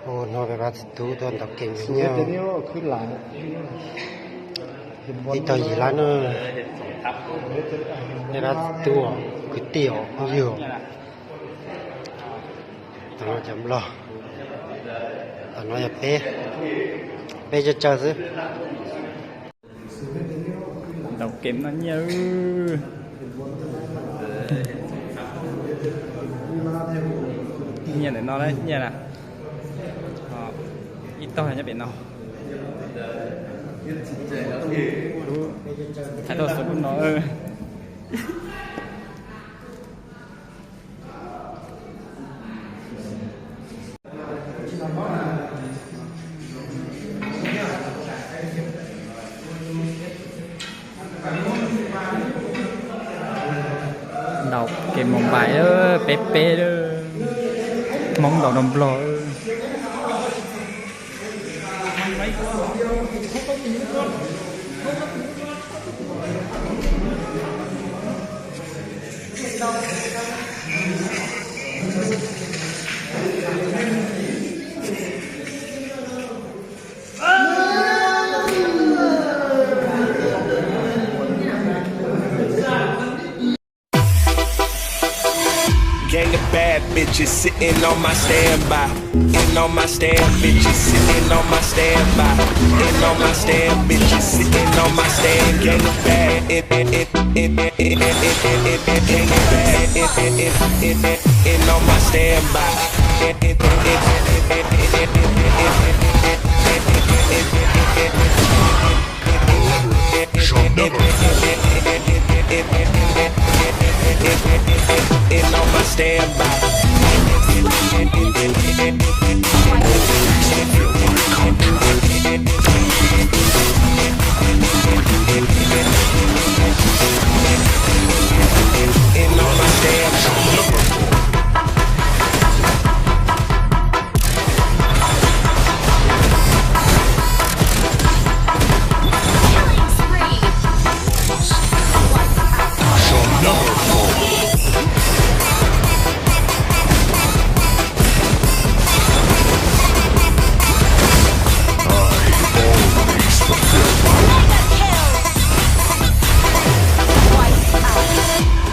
Ồ, nó về bắt tú toàn đọc kinh nhau. Đi tới gì lá nó về bắt tú cái tiểu nhiều. Nó chấm lo. Nó là bé cho chờ chứ. Đọc kinh nó như nhìn để nó đấy, nhìn nè. Ít to là nhá biển nó. Thái độ của nó đọc cái mong bài đó pê đó mong đọc đồng lò Gang of bad bitches sitting on my standby. In on my stand, bitches sitting on my standby. In on my stand, bitches sitting on my stand. Gang of bad, in on my standby. In on my standby. In on my standby.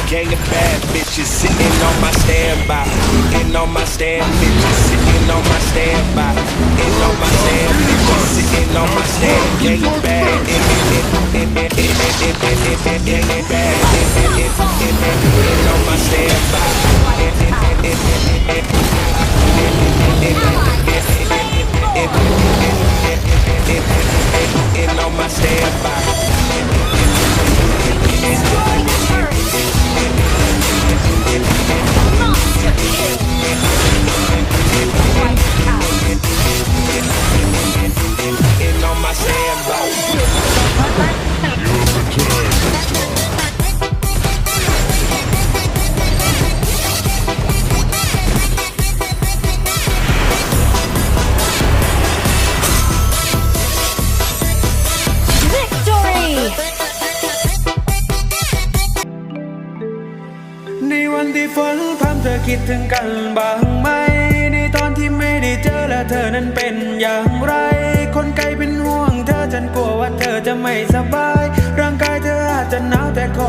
Gang of bad bitches sitting on my standby. In on my stand, bitches sitting on my standby. In on my stand, bitches sitting on my stand. Gang of bad, gang of bad, in on my standby. In on my standby. In on my standby. Victory! ในวันที่ฝนพรำเธอคิดถึงกันบ้างไหมในตอนที่ไม่ได้เจอและเธอนั้นเป็นอย่างไรคนไกลเป็นห่วงเธอฉันกลัวว่าเธอจะไม่สบายร่างกายเธออาจจะหนาวแต่ขอ